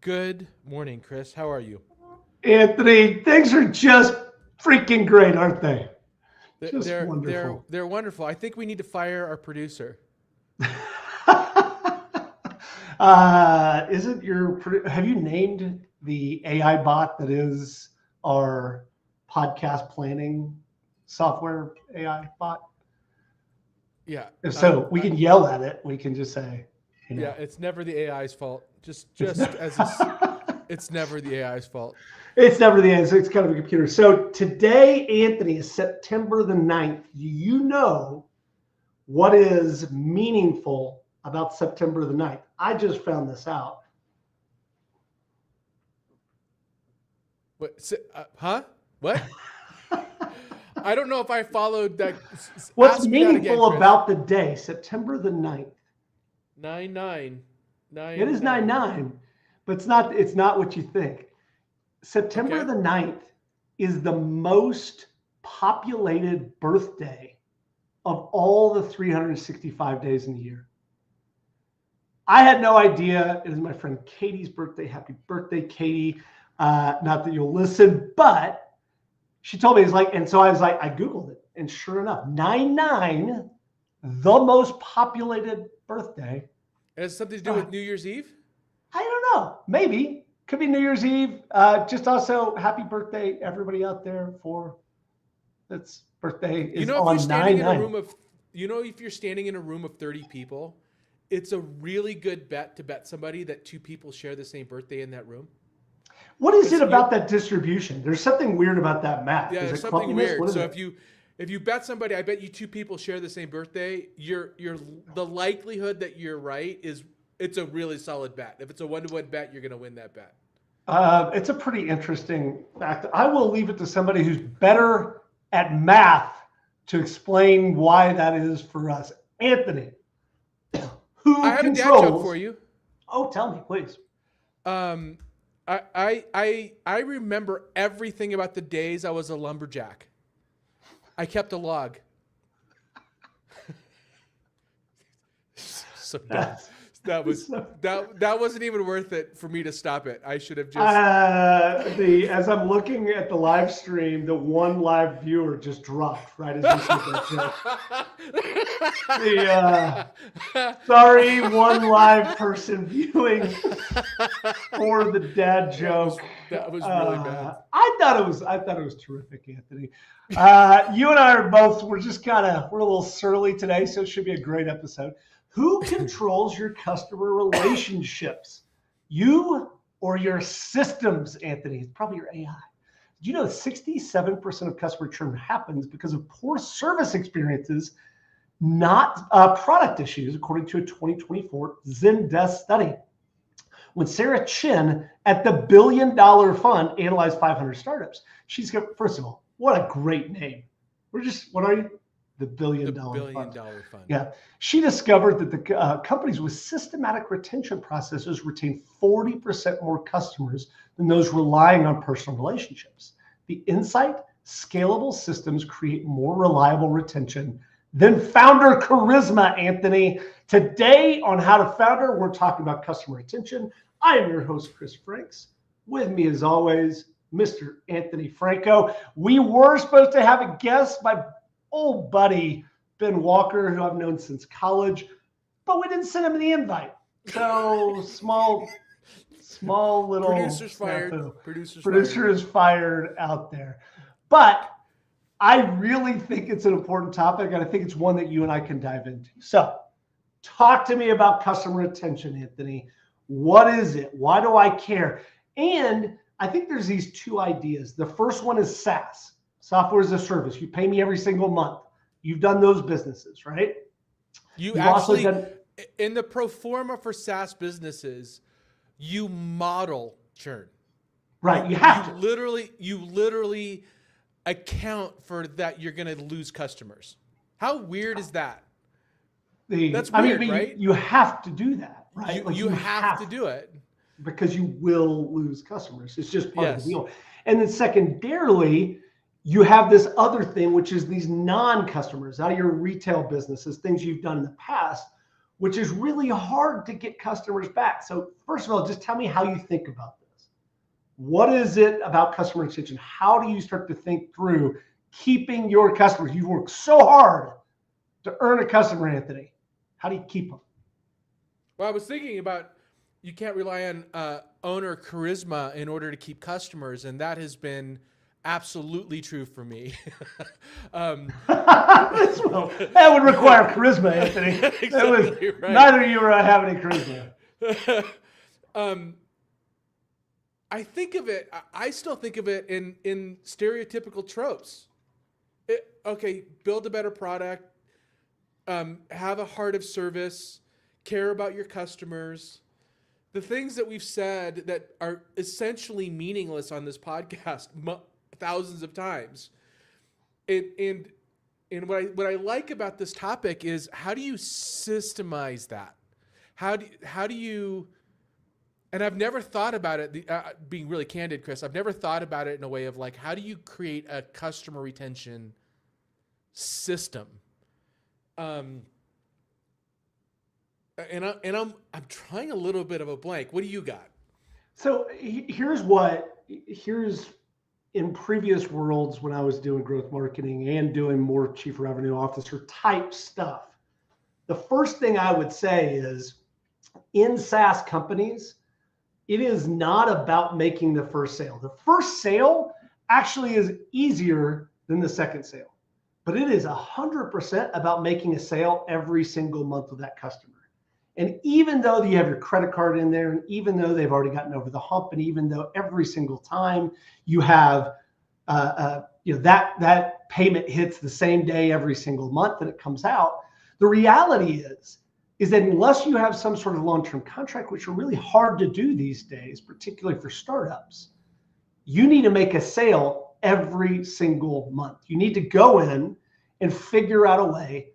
Good morning, Chris. How are you? Anthony, things are just freaking great, aren't they? They're Just they're they're, wonderful. they're wonderful. I think we need to fire our producer. Isn't have you named the AI bot that is our podcast planning software AI bot? Yeah, If so, we can yell at it. We can just say, you yeah. know, It's never the AI's fault. Just it's just never, as is, it's never the AI's fault. it's never the answer. It's kind of a computer. So today, Anthony, is September the 9th. Do you know what is meaningful about September the 9th? I just found this out. What? Huh? What? I don't know if I followed that. What's Ask me that again, meaningful Chris. about the day, September the 9th? 9-9, It is 9-9. 9/9, but it's not what you think. September Okay. the 9th is the most populated birthday of all the 365 days in the year. I had no idea. It is my friend Katie's birthday. Happy birthday, Katie. Not that you'll listen, but she told me, and so I was like, I Googled it. And sure enough, 9/9, the most populated birthday. It has something to do with New Year's Eve. I don't know. Maybe. Could be New Year's Eve. Just also happy birthday, everybody out there for that's birthday You is know, if you're on standing in a 9/9. room of, if you're standing in a room of 30 people, it's a really good bet to bet somebody that two people share the same birthday in that room. What is it Because about that distribution? There's something weird about that math. yeah, Is there's it something clunkiness? weird. What is So it? if you bet somebody, I bet you two people share the same birthday. The likelihood that you're right is it's a really solid bet. If it's a 1-to-1 bet, you're gonna win that bet. It's a pretty interesting fact. I will leave it to somebody who's better at math to explain why that is for us. Anthony, I who have a dad joke for controls? you. Oh, tell me, please. Um, I remember everything about the days I was a lumberjack. I kept a log. So dumb. That wasn't even worth it for me to stop it. I should have just. As I'm looking at the live stream, the one live viewer just dropped right as you said that joke. Sorry, one live person viewing for the dad joke. That was really bad. I thought it was terrific, Anthony. You and I we're a little surly today, so it should be a great episode. Who controls your customer relationships? You or your systems, Anthony? It's probably your AI. Did you know 67% of customer churn happens because of poor service experiences, not product issues, according to a 2024 Zendesk study? When Sarah Chin at the $1 Billion Fund analyzed 500 startups, she's got, first of all, what a great name. What are you? The $1 Billion Fund. Fund. Yeah. She discovered that the companies with systematic retention processes retain 40% more customers than those relying on personal relationships. The insight, scalable systems create more reliable retention than founder charisma, Anthony. Today on How to Founder, we're talking about customer retention. I am your host, Chris Franks. With me, as always, Mr. Anthony Franco. We were supposed to have a guest, my old buddy, Ben Walker, who I've known since college, but we didn't send him the invite. So small little Producer's fired. snafu. Producer Producer is fired out there. But I really think it's an important topic, and I think it's one that you and I can dive into. So talk to me about customer retention, Anthony. What is it? Why do I care? And I think there's these two ideas. The first one is SaaS, software as a service. You pay me every single month. You've done those businesses, right? You You've actually, also done, in the pro forma for SaaS businesses, you model churn. right. You have You literally account for that you're going to lose customers. How weird is that? The That's I mean, weird, but right? you have to do that, right? You Like you have to do it. because you will lose customers. It's just part of the Yes. deal. And then secondarily, you have this other thing, which is these non-customers out of your retail businesses, things you've done in the past, which is really hard to get customers back. So first of all, just tell me how you think about this. What is it about customer retention? How do you start to think through keeping your customers? You've worked so hard to earn a customer, Anthony. How do you keep them? Well, I was thinking about you can't rely on owner charisma in order to keep customers, and that has been absolutely true for me. um, Well, that would require charisma, Anthony. That was, exactly right. neither of you have any charisma. um, I think of it. I still think of it in stereotypical tropes. Okay, build a better product. Have a heart of service. Care about your customers. The things that we've said that are essentially meaningless on this podcast thousands of times. And what I like about this topic is how do you systemize that? How do you, and I've never thought about it, being really candid, Chris, I've never thought about it in a way of like, how do you create a customer retention system? And I'm trying a little bit of a blank. What do you got? So here's in previous worlds when I was doing growth marketing and doing more chief revenue officer type stuff. The first thing I would say is in SaaS companies, it is not about making the first sale. The first sale actually is easier than the second sale, but it is 100% about making a sale every single month with that customer. And even though you have your credit card in there, and even though they've already gotten over the hump, and even though every single time you have, that payment hits the same day every single month that it comes out, the reality is that unless you have some sort of long-term contract, which are really hard to do these days, particularly for startups, you need to make a sale every single month. You need to go in and figure out a way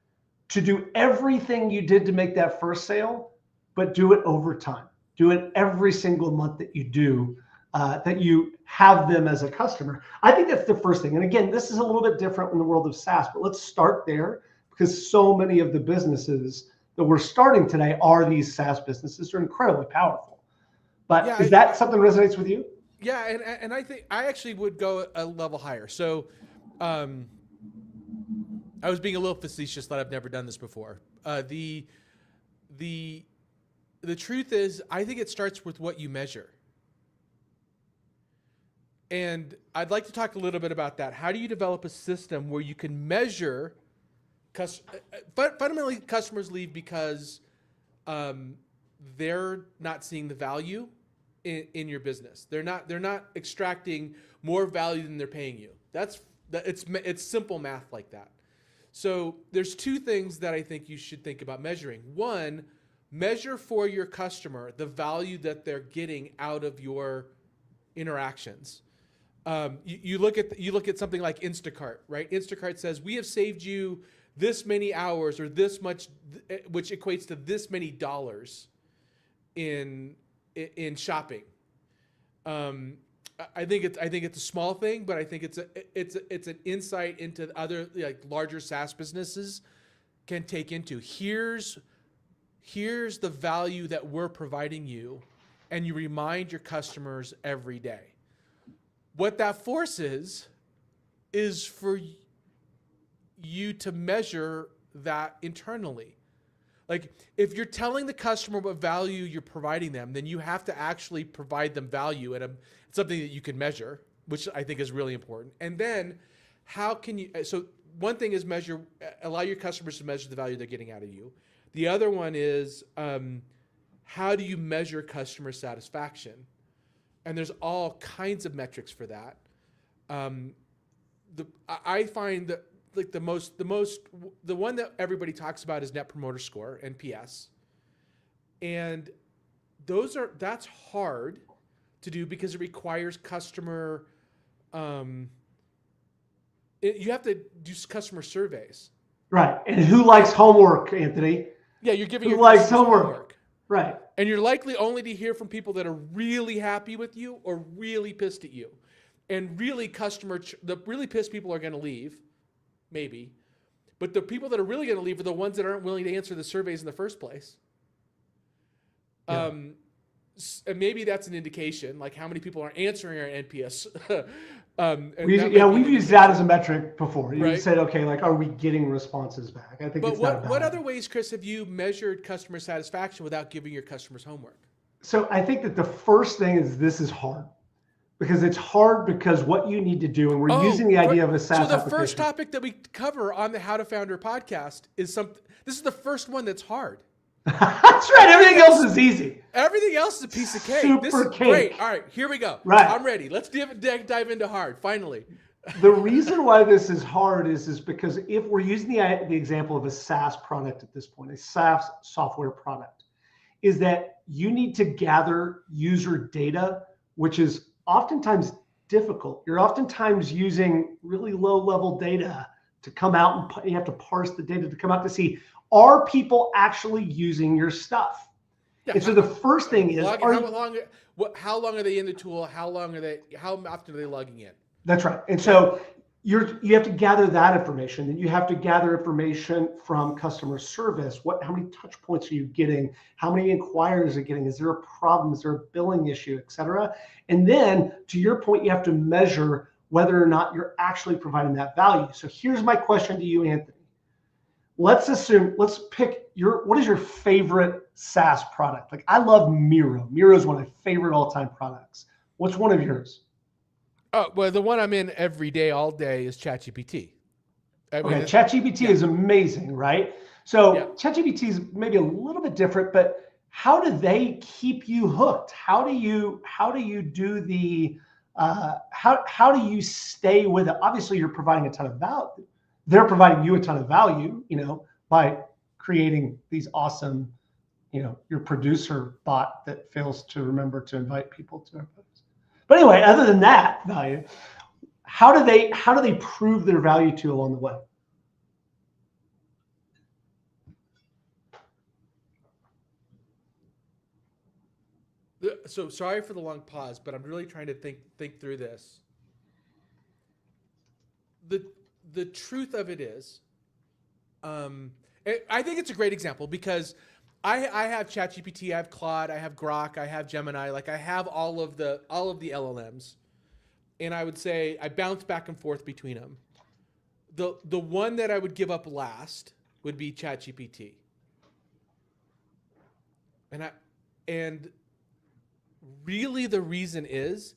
to do everything you did to make that first sale, but do it over time. Do it every single month that you do, that you have them as a customer. I think that's the first thing. And again, this is a little bit different in the world of SaaS, but let's start there because so many of the businesses that we're starting today are these SaaS businesses. They're incredibly powerful. But Yeah, is that something that resonates with you? Yeah, and I think I actually would go a level higher. So, I was being a little facetious that I've never done this before. The truth is, I think it starts with what you measure. And I'd like to talk a little bit about that. How do you develop a system where you can measure? Fundamentally, customers leave because they're not seeing the value in your business. They're not extracting more value than they're paying you. It's simple math like that. So there's two things that I think you should think about measuring. One, measure for your customer the value that they're getting out of your interactions. You look at something like Instacart, right? Instacart says we have saved you this many hours or this much, which equates to this many dollars in shopping. I think it's a small thing, but I think it's an insight into other like larger SaaS businesses can take into. Here's the value that we're providing you, and you remind your customers every day. What that forces is for you to measure that internally. Like if you're telling the customer what value you're providing them, then you have to actually provide them value at something that you can measure, which I think is really important. And then how can you, so one thing is allow your customers to measure the value they're getting out of you. The other one is how do you measure customer satisfaction? And there's all kinds of metrics for that. I find that like the one that everybody talks about is Net Promoter Score, NPS. And that's hard to do because it requires customer, you have to do customer surveys. Right. And who likes homework, Anthony? Yeah, you're giving Who your likes customers homework. Right. And you're likely only to hear from people that are really happy with you or really pissed at you. And really the really pissed people are going to leave, maybe. But the people that are really going to leave are the ones that aren't willing to answer the surveys in the first place. Yeah. And maybe that's an indication, like how many people are answering our NPS. We've used that as a metric before. You Right. said, okay, like, are we getting responses back? I think But it's not what other ways, Chris, have you measured customer satisfaction without giving your customers homework? So I think that the first thing is this is hard. Because it's hard because what you need to do, and we're using the idea of a SaaS So the application. first topic that we cover on the How to Founder podcast is this is the first one that's hard. That's right. Everything else is easy. Everything else is a piece of cake. Super this is cake. Great. All right, here we go. Right. I'm ready. Let's dive into hard, finally. The reason why this is hard is because if we're using the example of a SaaS product at this point, a SaaS software product, is that you need to gather user data, which is oftentimes difficult. You're oftentimes using really low-level data to come out, and you have to parse the data to come out to see, are people actually using your stuff? Yeah, and so the first thing is, how long are they in the tool? How often are they logging in? That's right. And so you have to gather that information. Then you have to gather information from customer service. How many touch points are you getting? How many inquiries are you getting? Is there a problem? Is there a billing issue, et cetera? And then to your point, you have to measure whether or not you're actually providing that value. So here's my question to you, Anthony. Let's pick what is your favorite SaaS product? Like, I love Miro. Miro is one of my favorite all-time products. What's one of yours? Oh, well, the one I'm in every day, all day is ChatGPT. ChatGPT is amazing, right? So ChatGPT is maybe a little bit different, but how do they keep you hooked? How do you do the how do you stay with it? Obviously, you're providing a ton of value. They're providing you a ton of value, by creating these awesome, your producer bot that fails to remember to invite people to our posts. But anyway, other than that value, how do they prove their value to you along the way? So sorry for the long pause, but I'm really trying to think through this. The truth of it is, I think it's a great example because I have ChatGPT, I have Claude, I have Grok, I have Gemini, like I have all of the LLMs, and I would say I bounce back and forth between them. The one that I would give up last would be ChatGPT, and really the reason is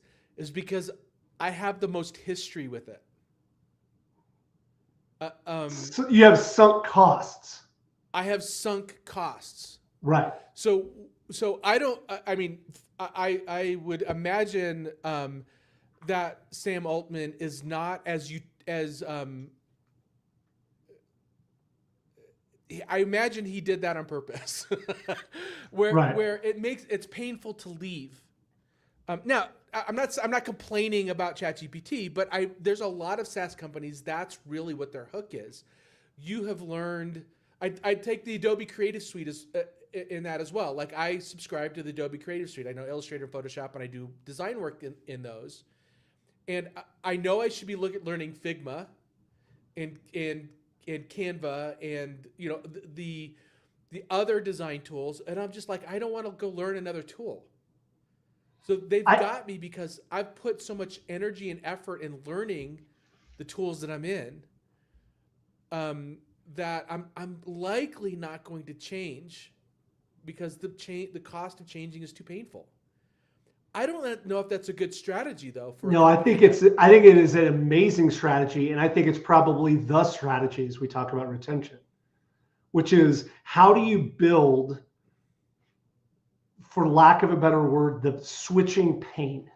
because I have the most history with it. So you have sunk costs. I have sunk costs. Right. So I don't. I mean, I would imagine that Sam Altman is not as. I imagine he did that on purpose, where it's painful to leave. Now, I'm not complaining about ChatGPT, but there's a lot of SaaS companies that's really what their hook is. You have learned. I take the Adobe Creative Suite in that as well. Like, I subscribe to the Adobe Creative Suite. I know Illustrator and Photoshop, and I do design work in those. And I know I should be learning Figma and Canva and the other design tools. And I'm just like, I don't want to go learn another tool. So they've got me because I've put so much energy and effort in learning the tools that I'm in. That I'm likely not going to change because the cost of changing is too painful. I don't know if that's a good strategy though. I think it is an amazing strategy, and I think it's probably the strategy as we talk about retention, which is how do you build, for lack of a better word, the switching pain?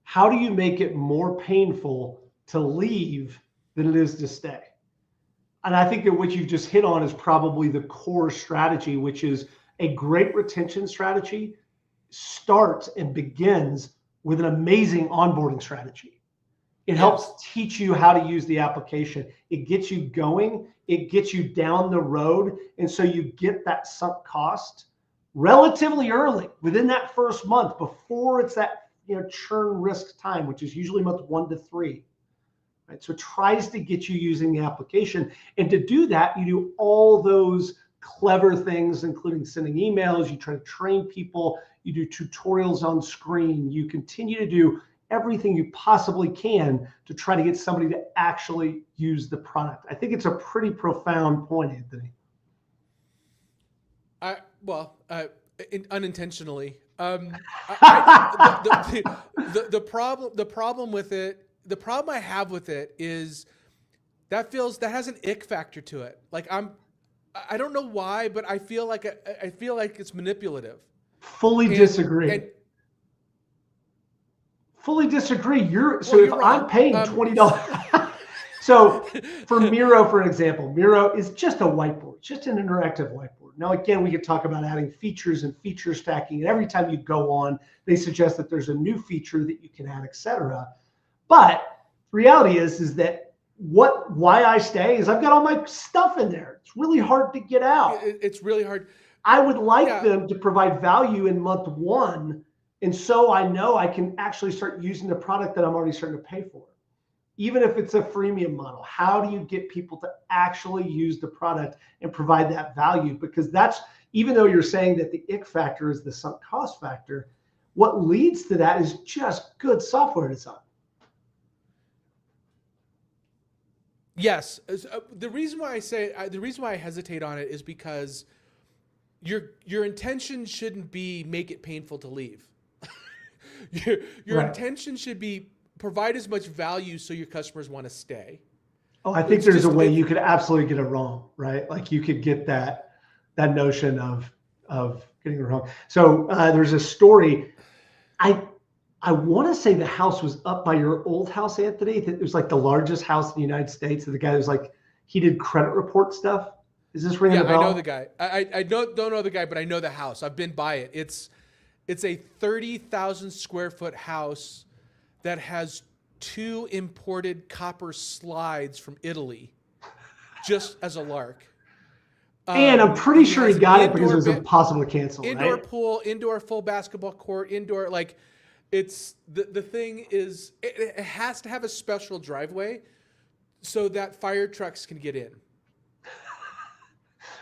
How do you make it more painful to leave than it is to stay? And I think that what you've just hit on is probably the core strategy, which is a great retention strategy starts and begins with an amazing onboarding strategy. It Yes. helps teach you how to use the application. It gets you going. It gets you down the road. And so you get that sunk cost relatively early within that first month before it's that churn risk time, which is usually month 1 to 3. Right? So it tries to get you using the application. And to do that, you do all those clever things, including sending emails. You try to train people. You do tutorials on screen. You continue to do everything you possibly can to try to get somebody to actually use the product. I think it's a pretty profound point, Anthony. Unintentionally. The problem with it, the problem I have with it is that has an ick factor to it. Like I don't know why, but I feel like it's manipulative. Fully disagree. Fully disagree. If wrong. I'm paying $20, so for Miro, for example, Miro is just a whiteboard, just an interactive whiteboard. Now, again, we could talk about adding features and feature stacking, and every time you go on, they suggest that there's a new feature that you can add, etc. But the reality is that why I stay is I've got all my stuff in there. It's really hard to get out. It's really hard. I would like them to provide value in month 1. And so I know I can actually start using the product that I'm already starting to pay for. Even if it's a freemium model, how do you get people to actually use the product and provide that value? Because that's, even though you're saying that the ick factor is the sunk cost factor, what leads to that is just good software design. Yes. The reason why I hesitate on it is because your intention shouldn't be make it painful to leave. Your intention should be provide as much value so your customers want to stay. Oh, I think there's a way you could absolutely get it wrong, right? Like you could get that notion of getting it wrong. So there's a story. I want to say the house was up by your old house, Anthony. It was like the largest house in the United States. And the guy was like, he did credit report stuff. Is this ringing a bell? I know the guy. I don't know the guy, but I know the house. I've been by it. It's a 30,000 square foot house that has 2 imported copper slides from Italy, just as a lark. And I'm pretty sure he got it because it was impossible to cancel. Indoor right? pool, indoor full basketball court, indoor, like it's the thing is it has to have a special driveway so that fire trucks can get in.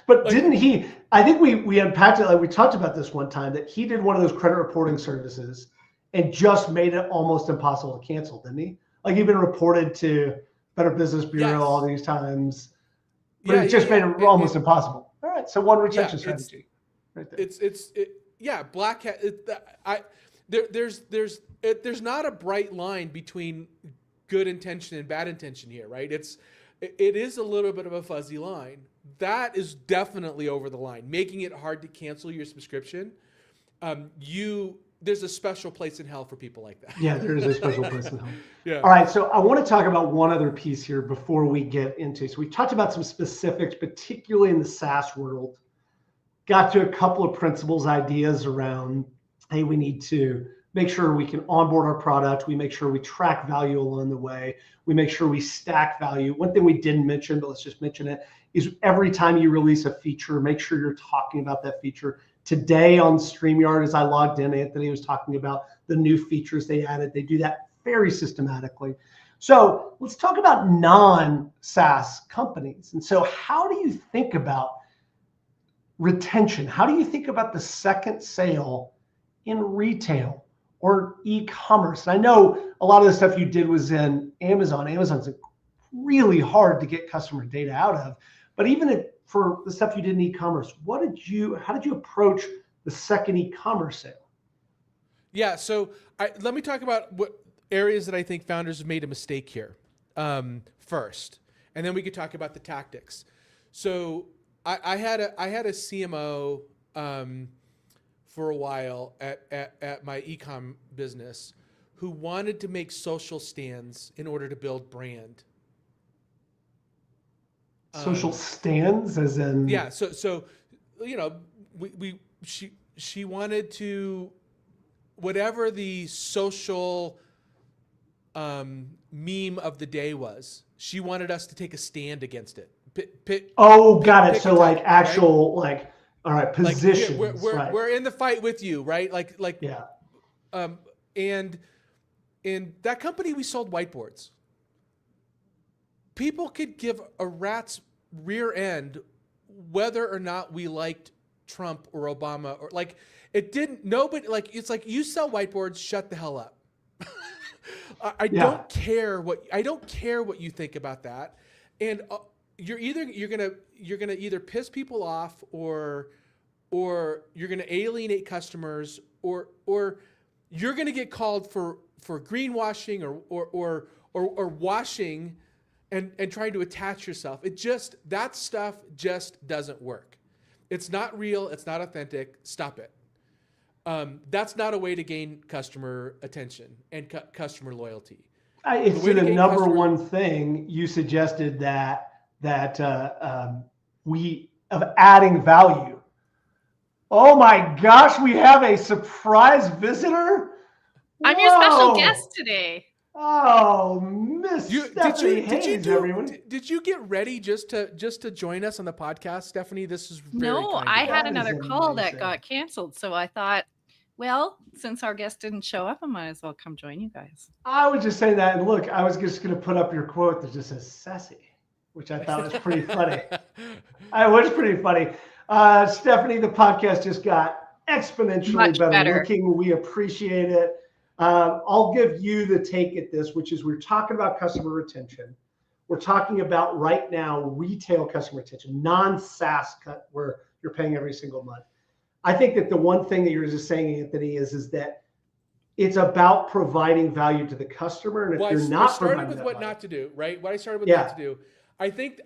But didn't he? I think we unpacked it. Like we talked about this one time that he did one of those credit reporting services and just made it almost impossible to cancel, didn't he? Like he'd been reported to Better Business Bureau all these times, but it just made it almost impossible. All right, so one retention strategy, right there. Black hat. There's not a bright line between good intention and bad intention here, right? It is a little bit of a fuzzy line. That is definitely over the line, making it hard to cancel your subscription. There's a special place in hell for people like that. Yeah, there is a special place in hell. Yeah. All right, so I want to talk about one other piece here before we get into. So we talked about some specifics, particularly in the SaaS world. Got to a couple of principles, ideas around, hey, we need to make sure we can onboard our product. We make sure we track value along the way. We make sure we stack value. One thing we didn't mention, but let's just mention it, is every time you release a feature, make sure you're talking about that feature. Today on StreamYard, as I logged in, Anthony was talking about the new features they added. They do that very systematically. So let's talk about non-SaaS companies. And so how do you think about retention? How do you think about the second sale in retail or e-commerce? And I know a lot of the stuff you did was in Amazon. Amazon's really hard to get customer data out of. But even for the stuff you did in e-commerce, how did you approach the second e-commerce sale? Yeah, so let me talk about what areas that I think founders have made a mistake here first, and then we could talk about the tactics. So I had a CMO for a while at my e-com business who wanted to make social stands in order to build brand. Social stands, as in so she wanted to, whatever the social meme of the day was. She wanted us to take a stand against it. Got it. So like Kentucky, actual, right? like, all right, Like positions, right? we're in the fight with you, right? Yeah. And in that company, we sold whiteboards. People could give a rat's rear end whether or not we liked Trump or Obama, or like it didn't. Nobody, like, it's like, you sell whiteboards, shut the hell up. I don't care what you think about that, and you're gonna either piss people off, or you're gonna alienate customers, or you're gonna get called for greenwashing or washing and trying to attach yourself. That stuff just doesn't work. It's not real. It's not authentic. Stop it. That's not a way to gain customer attention and customer loyalty. It's the number one thing you suggested that we of adding value. Oh my gosh, we have a surprise visitor. I'm your special guest today. Oh, Miss Stephanie Hayes, everyone. Did you get ready just to join us on the podcast, Stephanie? This is very no. kind I of you. had another call that got canceled, so I thought, well, since our guest didn't show up, I might as well come join you guys. I was just saying that, and look, I was just going to put up your quote that just says "sassy," which I thought was pretty funny. It was pretty funny. Stephanie, the podcast just got exponentially better looking. We appreciate it. I'll give you the take at this, which is we're talking about customer retention. We're talking about right now retail customer retention, non-SaaS cut where you're paying every single month. I think that the one thing that you're just saying, Anthony, is that it's about providing value to the customer. And if you're not started with what not to do, right? What I started with not to do. I think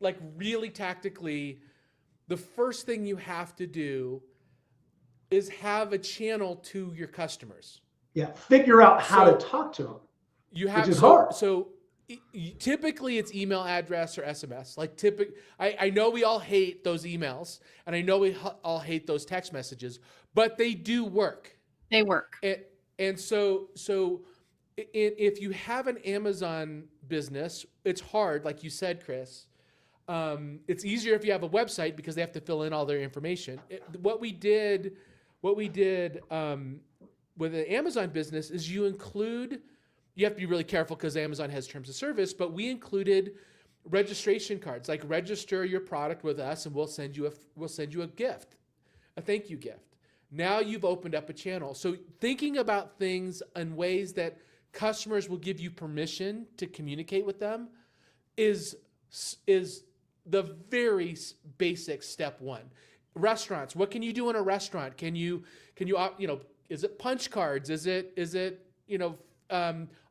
like really tactically, the first thing you have to do is have a channel to your customers. Yeah, figure out how to talk to them. You have, which is hard. So typically it's email address or SMS. Like I know we all hate those emails, and I know we all hate those text messages, but they do work. They work. And so if you have an Amazon business, it's hard, like you said, Chris. It's easier if you have a website because they have to fill in all their information. What we did with an Amazon business is you have to be really careful because Amazon has terms of service, but we included registration cards, like register your product with us and we'll send you a gift, a thank you gift. Now you've opened up a channel. So thinking about things in ways that customers will give you permission to communicate with them is the very basic step one. Restaurants, what can you do in a restaurant? Can you is it punch cards? Is it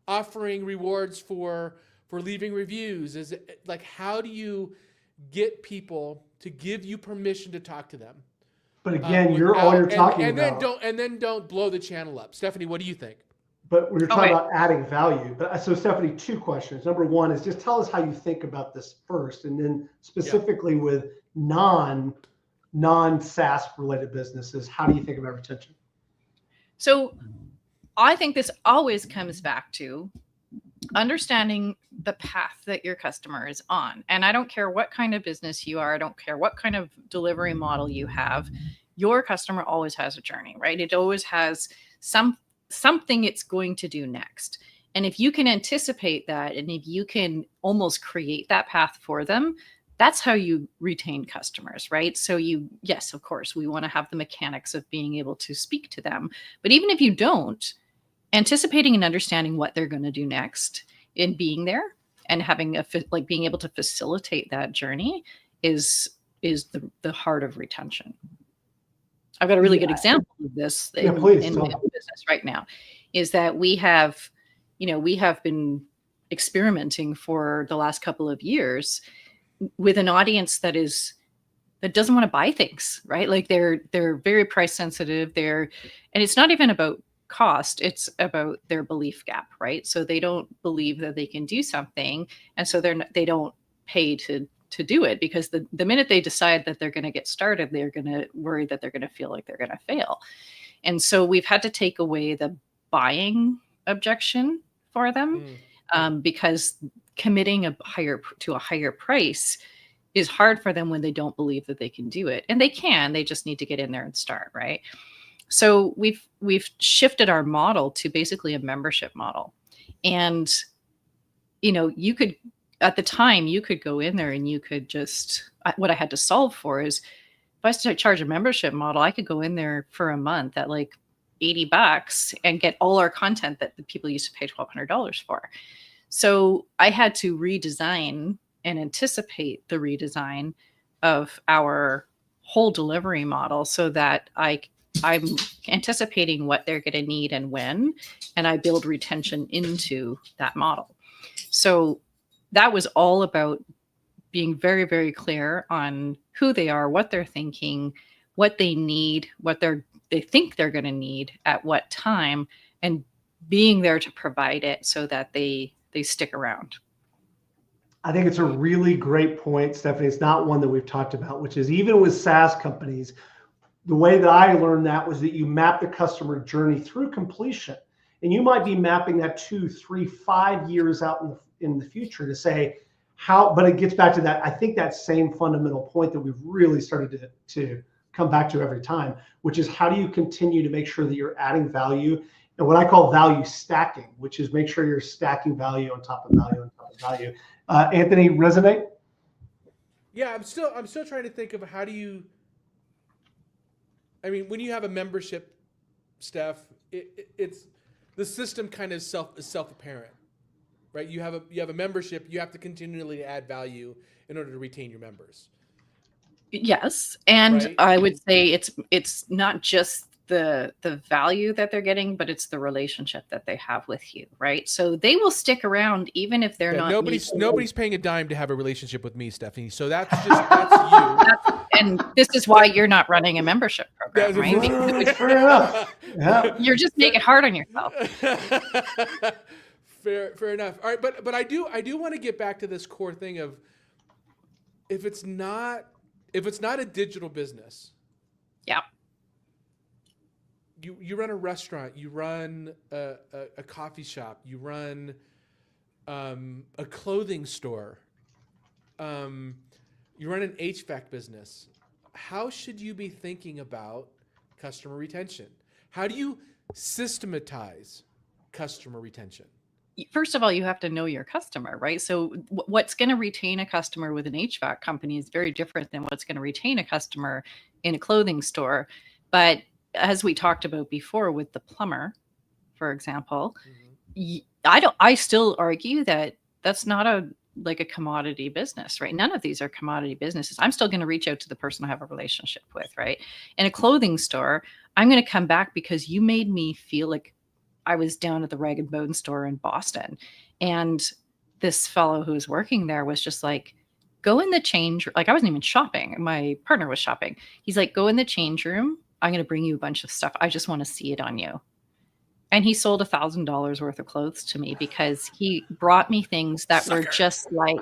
offering rewards for leaving reviews? Is it like, how do you get people to give you permission to talk to them? But again, you're talking about. And then don't blow the channel up. Stephanie, what do you think? But we're talking about adding value. But so Stephanie, 2 questions. Number 1 is just tell us how you think about this first, and then specifically with non-SaaS related businesses, how do you think about retention? So I think this always comes back to understanding the path that your customer is on. And I don't care what kind of business you are. I don't care what kind of delivery model you have. Your customer always has a journey, right? It always has something it's going to do next. And if you can anticipate that, and if you can almost create that path for them, that's how you retain customers, right? So yes, of course, we want to have the mechanics of being able to speak to them. But even if you don't, anticipating and understanding what they're going to do next and being there and having being able to facilitate that journey is the heart of retention. I've got a really good example of this in my business right now, is that we have been experimenting for the last couple of years with an audience that doesn't want to buy things, right? Like they're very price sensitive. And it's not even about cost, it's about their belief gap, right? So they don't believe that they can do something, and so they don't pay to do it, because the minute they decide that they're going to get started, they're going to worry that they're going to feel like they're going to fail. And so we've had to take away the buying objection for them. because committing a higher price is hard for them when they don't believe that they can do it. And they just need to get in there and start, right? So we've shifted our model to basically a membership model. And, you could, at the time, you could go in there and you could just, what I had to solve for is, if I start charge a membership model, I could go in there for a month at like $80 and get all our content that the people used to pay $1,200 for. So I had to redesign and anticipate the redesign of our whole delivery model so that I'm anticipating what they're going to need and when, and I build retention into that model. So that was all about being very, very clear on who they are, what they're thinking, what they need, what they think they're going to need at what time, and being there to provide it so that they stick around. I think it's a really great point, Stephanie. It's not one that we've talked about, which is even with SaaS companies, the way that I learned that was that you map the customer journey through completion. And you might be mapping that 2, 3, 5 years out in the future to say how, but it gets back to that. I think that same fundamental point that we've really started to come back to every time, which is how do you continue to make sure that you're adding value and what I call value stacking, which is make sure you're stacking value on top of value on top of value. Anthony, resonate? Yeah, I'm still trying to think of how do you. I mean, when you have a membership, Steph, it's the system kind of self-apparent, right? You have a membership. You have to continually add value in order to retain your members. Yes, and right? I would say it's not just the value that they're getting, but it's the relationship that they have with you, right? So they will stick around even if they're not. Nobody's paying a dime to have a relationship with me, Stephanie. So that's you. And this is why you're not running a membership program, right? Fair enough. Yeah. You're just making it hard on yourself. Fair enough. All right, but I do want to get back to this core thing of if it's not a digital business. Yeah. You run a restaurant, you run a coffee shop, you run a clothing store, you run an HVAC business. How should you be thinking about customer retention? How do you systematize customer retention? First of all, you have to know your customer, right? So what's going to retain a customer with an HVAC company is very different than what's going to retain a customer in a clothing store. But as we talked about before with the plumber, for example, I still argue that that's not a commodity business, right? None of these are commodity businesses. I'm still going to reach out to the person I have a relationship with, right? In a clothing store, I'm going to come back because you made me feel like I was down at the Rag and Bone store in Boston. And this fellow who was working there was just like, go in the change. Like I wasn't even shopping. My partner was shopping. He's like, go in the change room. I'm going to bring you a bunch of stuff. I just want to see it on you. And he sold $1,000 worth of clothes to me because he brought me things that were just like,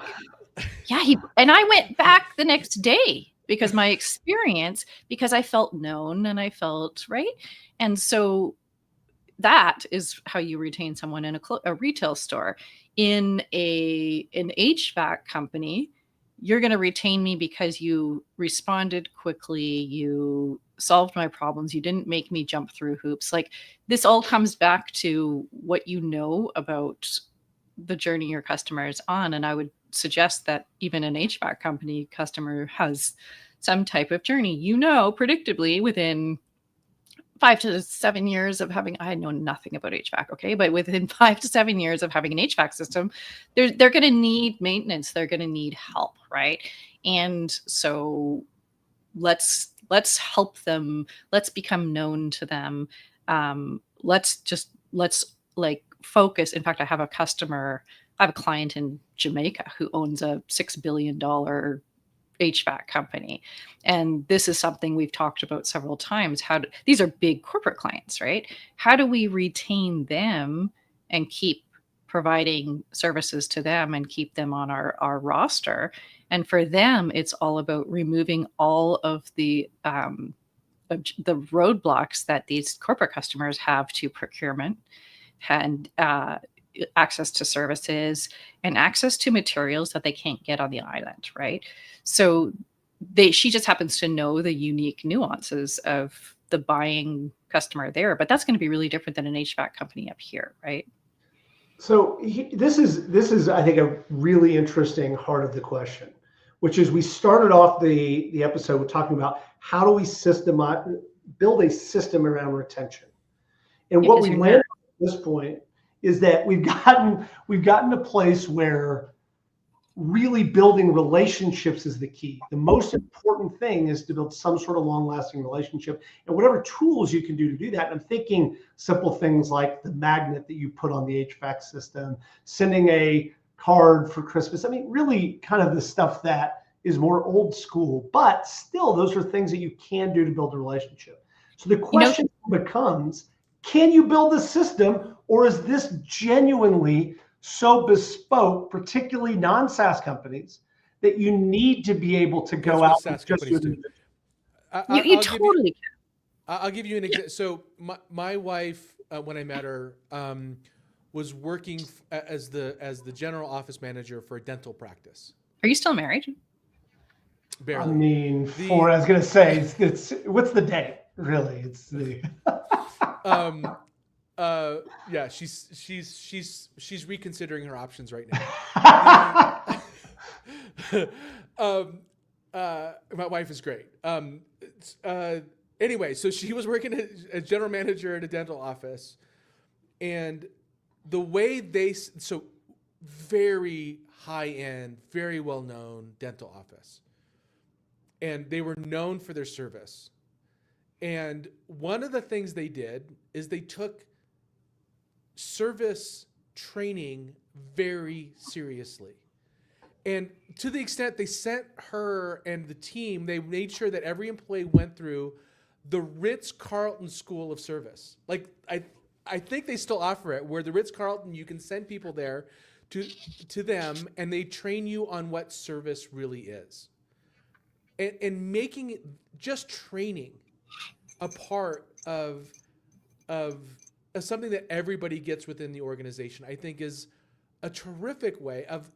and I went back the next day because my experience, because I felt known and I felt right. And so that is how you retain someone in a retail store. In an HVAC company, you're going to retain me because you responded quickly, you solved my problems, you didn't make me jump through hoops. Like this all comes back to what you know about the journey your customer is on. And I would suggest that even an HVAC company customer has some type of journey, predictably within 5 to 7 years of having, I know nothing about HVAC, okay, but within 5 to 7 years of having an HVAC system, they're going to need maintenance. They're going to need help, right? And so let's help them. Let's become known to them. Let's focus. In fact, I have a client in Jamaica who owns a $6 billion HVAC company. And this is something we've talked about several times. These are big corporate clients, right? How do we retain them and keep providing services to them and keep them on our roster? And for them, it's all about removing all of the roadblocks that these corporate customers have to procurement and access to services and access to materials that they can't get on the island, right? So she just happens to know the unique nuances of the buying customer there, but that's going to be really different than an HVAC company up here, right? So this is I think a really interesting heart of the question, which is we started off the episode with talking about how do we build a system around retention, and what we landed at this point is that we've gotten to a place where really building relationships is the key. The most important thing is to build some sort of long-lasting relationship, and whatever tools you can do to do that. And I'm thinking simple things like the magnet that you put on the HVAC system, sending a card for Christmas. I mean, really kind of the stuff that is more old school, but still those are things that you can do to build a relationship. So the question becomes, can you build a system, or is this genuinely so bespoke, particularly non-SaaS companies, that you need to be able to go out and just do it? You totally can. I'll give you an example. So my wife, when I met her, was working as the general office manager for a dental practice. Are you still married? Barely. I mean, I was gonna say, it's what's the day? Really, it's the. Yeah, she's reconsidering her options right now. My wife is great. Anyway, so she was working as general manager at a dental office, and the way so very high end, very well known dental office, and they were known for their service. And one of the things they did is they took service training very seriously. And to the extent they sent her and the team, they made sure that every employee went through the Ritz-Carlton School of Service. Like, I think they still offer it, where the Ritz-Carlton, you can send people there to them, and they train you on what service really is. And making it just training a part of something that everybody gets within the organization, I think is a terrific way of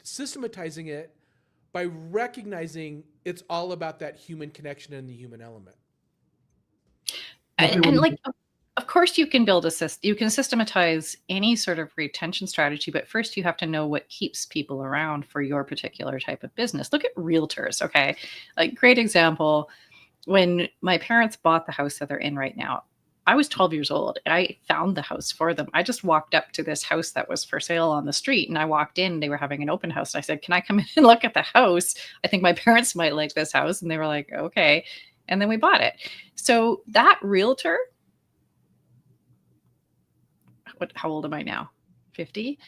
systematizing it by recognizing it's all about that human connection and the human element. And like, of course you can build you can systematize any sort of retention strategy, but first you have to know what keeps people around for your particular type of business. Look at realtors, okay? Like, great example. When my parents bought the house that they're in right now, I was 12 years old and I found the house for them. I just walked up to this house that was for sale on the street, and I walked in, they were having an open house. And I said, "Can I come in and look at the house? I think my parents might like this house." And they were like, "Okay." And then we bought it. So that realtor, how old am I now? 50?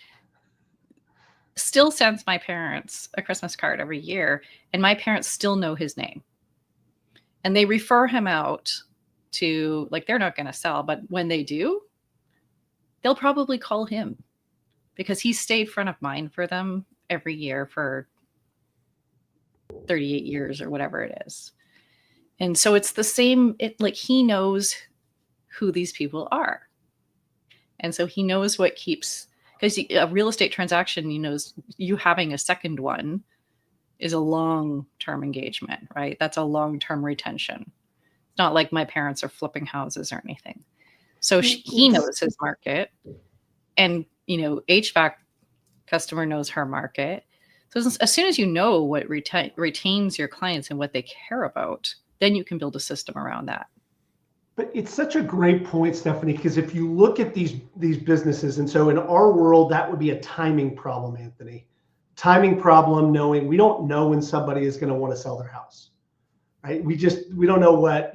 Still sends my parents a Christmas card every year, and my parents still know his name. And they refer him out to, like, they're not going to sell, but when they do, they'll probably call him because he stayed front of mind for them every year for 38 years or whatever it is. And so it's the same, like, he knows who these people are. And so he knows what keeps, because a real estate transaction, he knows you having a second one is a long-term engagement, right? That's a long-term retention. It's not like my parents are flipping houses or anything. So he knows his market, and, HVAC customer knows her market. So as soon as you know what retains your clients and what they care about, then you can build a system around that. But it's such a great point, Stephanie, because if you look at these businesses, and so in our world, that would be a timing problem, Anthony. Timing problem, knowing we don't know when somebody is going to want to sell their house, right? We don't know what,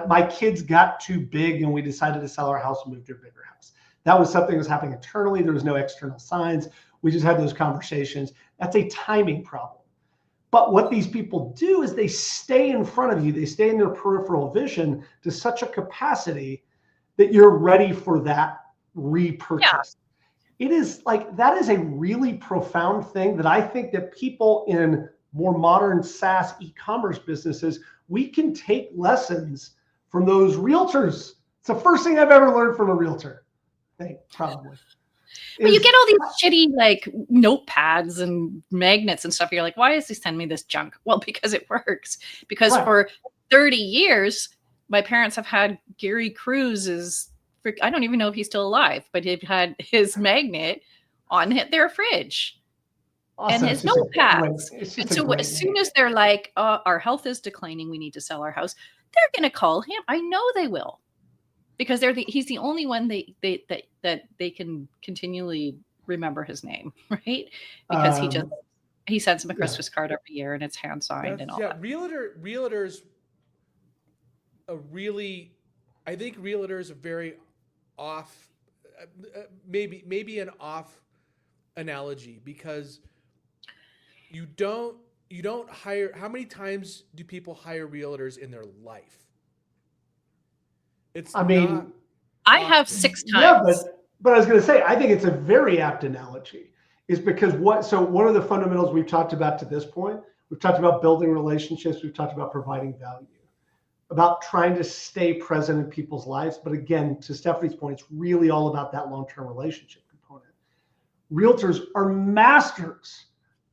my kids got too big and we decided to sell our house and move to a bigger house. That was something that was happening internally. There was no external signs. We just had those conversations. That's a timing problem. But what these people do is they stay in front of you. They stay in their peripheral vision to such a capacity that you're ready for that repurchase. Yeah. It is like, that is a really profound thing that I think that people in more modern SaaS e-commerce businesses, we can take lessons from those realtors. It's the first thing I've ever learned from a realtor. Probably. But you get all these shitty like notepads and magnets and stuff. You're like, why does he send me this junk? Well, because it works. Because for 30 years, my parents have had Gary Cruz's, I don't even know if he's still alive, but he had his magnet on their fridge. Awesome. And his notepads. And so as soon as they're like, our health is declining, we need to sell our house, they're going to call him. I know they will. Because he's the only one that they can continually remember his name, right? Because he sends them a Christmas card every year and it's hand signed and all that. Realtors I think realtors are very off, maybe an off analogy, because you don't hire. How many times do people hire realtors in their life? I have 6 times. Yeah, but I was going to say, I think it's a very apt analogy, is because one of the fundamentals we've talked about to this point, we've talked about building relationships, we've talked about providing value, about trying to stay present in people's lives. But again, to Stephanie's point, it's really all about that long-term relationship component. Realtors are masters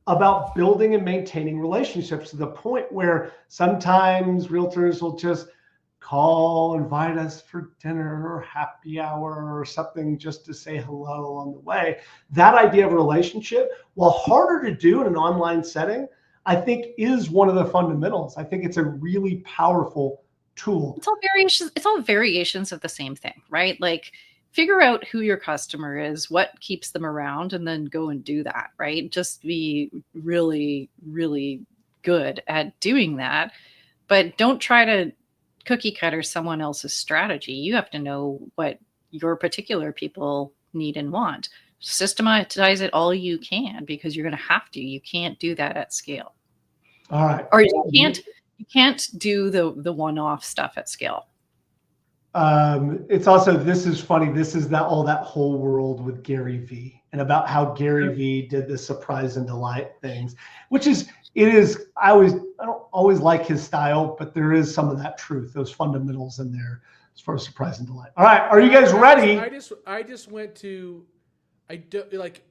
about building and maintaining relationships, to the point where sometimes realtors will just call, invite us for dinner or happy hour or something just to say hello on the way. That idea of a relationship, while harder to do in an online setting, I think is one of the fundamentals. I think it's a really powerful tool. It's all variations of the same thing, right? Like, figure out who your customer is, what keeps them around, and then go and do that, right? Just be really, really good at doing that. But don't try to cookie cutter someone else's strategy. You have to know what your particular people need and want. Systematize it all you can, because you're going to have to. You can't do that at scale. All right. Or you can't do the one-off stuff at scale. It's also, this is funny. This is that whole world with Gary V, and about how Gary V did the surprise and delight things, I don't always like his style, but there is some of that truth, those fundamentals in there as far as surprise and delight. All right. Are you guys ready? I just went to, the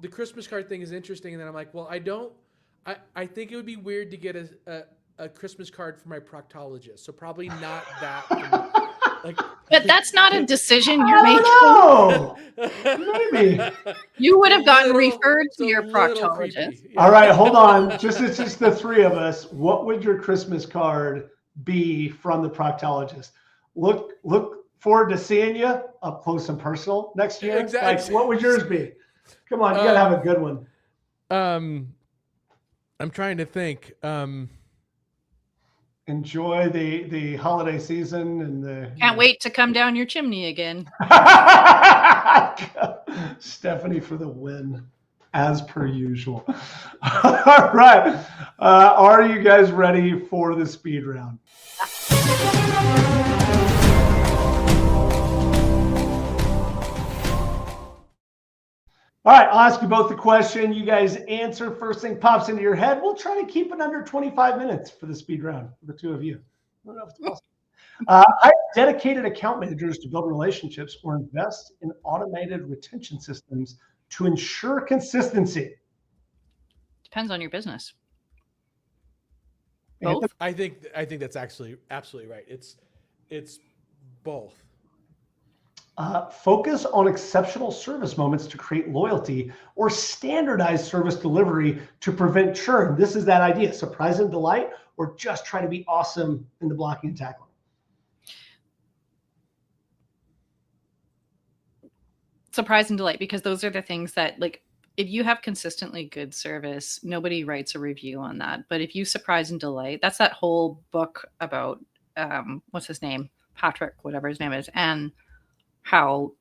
Christmas card thing is interesting. And then I'm like, well, I think it would be weird to get a Christmas card for my proctologist. So probably not that. But that's not a decision you're making. No, maybe you would have gotten referred to your proctologist. Yeah. All right, hold on. It's just the three of us. What would your Christmas card be from the proctologist? Look forward to seeing you up close and personal next year. Exactly. Like, what would yours be? Come on, you gotta have a good one. I'm trying to think. Enjoy the holiday season and can't wait to come down your chimney again. Stephanie for the win, as per usual. All right. Are you guys ready for the speed round? All right, I'll ask you both the question. You guys answer. First thing pops into your head. We'll try to keep it under 25 minutes for the speed round for the two of you. I don't know if it's possible. Hire dedicated account managers to build relationships or invest in automated retention systems to ensure consistency. Depends on your business. Both? I think that's actually absolutely right. It's both. Focus on exceptional service moments to create loyalty, or standardized service delivery to prevent churn. This is that idea: surprise and delight, or just try to be awesome in the blocking and tackling. Surprise and delight, because those are the things that, like, if you have consistently good service, nobody writes a review on that. But if you surprise and delight, that's that whole book about what's his name, Patrick, whatever his name is, and how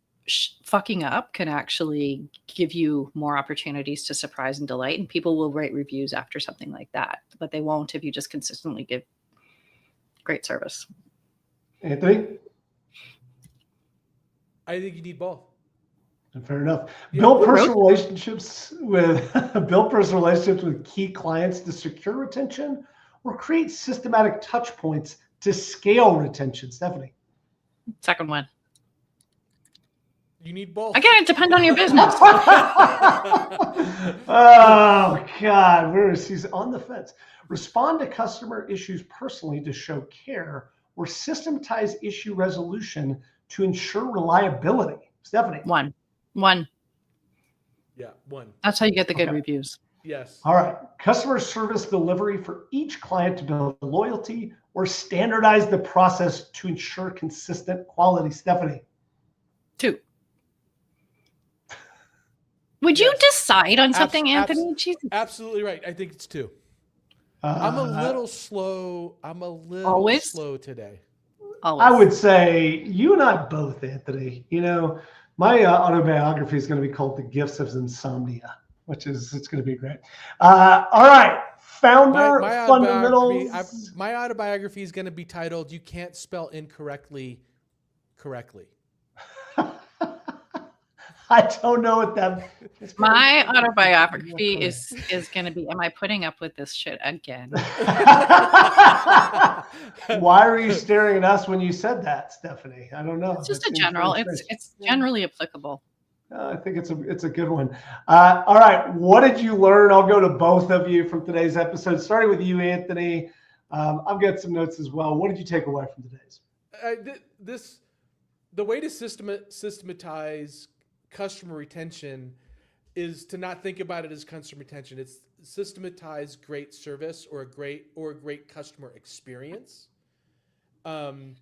fucking up can actually give you more opportunities to surprise and delight. And people will write reviews after something like that, but they won't if you just consistently give great service. Anthony? I think you need both. Fair enough. Build personal relationships with key clients to secure retention, or create systematic touch points to scale retention. Stephanie? Second one. You need both. Again, it depends on your business. Oh God, he's on the fence. Respond to customer issues personally to show care, or systematize issue resolution to ensure reliability. Stephanie. One. Yeah, one. That's how you get the good Okay. reviews. Yes. All right. Customer service delivery for each client to build loyalty, or standardize the process to ensure consistent quality. Stephanie. 2. Would you decide on something, Anthony? Jesus. Absolutely right. I think it's 2. I'm a little slow. Always? Slow today. Always. I would say you and I both, Anthony. You know, my autobiography is going to be called The Gifts of Insomnia, it's going to be great. All right. Founder fundamentals. My autobiography is going to be titled "You Can't Spell Incorrectly Correctly." I don't know what that means. My autobiography is going to be, am I putting up with this shit again? Why are you staring at us when you said that, Stephanie? I don't know. It's just a general. It's generally applicable. I think it's a good one. All right. What did you learn? I'll go to both of you from today's episode, starting with you, Anthony. I've got some notes as well. What did you take away from today's? The way to systematize customer retention is to not think about it as customer retention. It's systematize great service or a great customer experience. And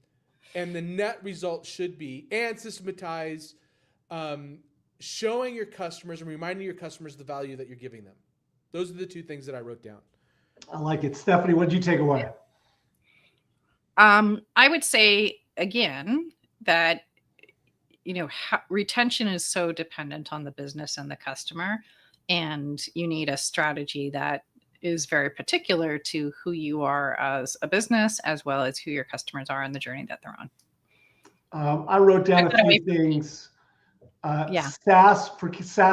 the net result should be, and systematize showing your customers and reminding your customers the value that you're giving them. Those are the 2 things that I wrote down. I like it. Stephanie, what did you take away? I would say, again, that retention is so dependent on the business and the customer, and you need a strategy that is very particular to who you are as a business, as well as who your customers are and the journey that they're on. I wrote down a few things. SaaS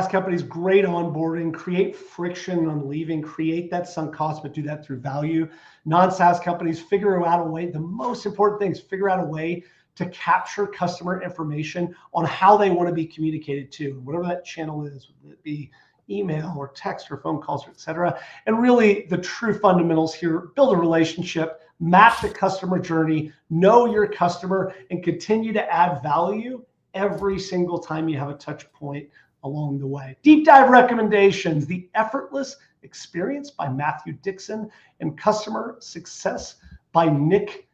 companies, great onboarding, create friction on leaving, create that sunk cost, but do that through value. Non-SaaS companies, figure out a way. The most important thing is figure out a way to capture customer information on how they want to be communicated to, whatever that channel is, whether it be email or text or phone calls, et cetera. And really the true fundamentals here: build a relationship, map the customer journey, know your customer, and continue to add value every single time you have a touch point along the way. Deep dive recommendations: The Effortless Experience by Matthew Dixon and Customer Success by Nick,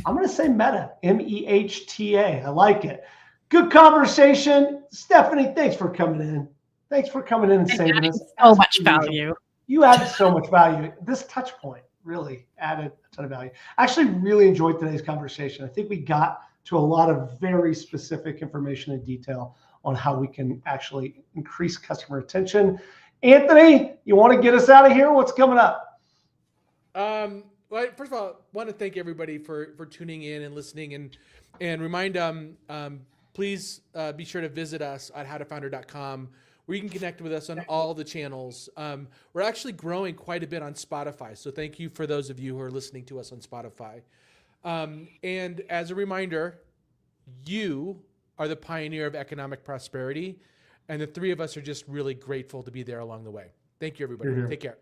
I'm going to say Mehta, M-E-H-T-A. I like it. Good conversation. Stephanie, thanks for coming in. And saving us. So much value. You added so much value. This touch point really added a ton of value. I actually really enjoyed today's conversation. I think we got to a lot of very specific information and detail on how we can actually increase customer retention. Anthony, you want to get us out of here? What's coming up? Well, first of all, I want to thank everybody for tuning in and listening, and remind please be sure to visit us at howtofounder.com, where you can connect with us on all the channels. We're actually growing quite a bit on Spotify, so thank you for those of you who are listening to us on Spotify. And as a reminder, you are the pioneer of economic prosperity, and the 3 of us are just really grateful to be there along the way. Thank you, everybody. Take care.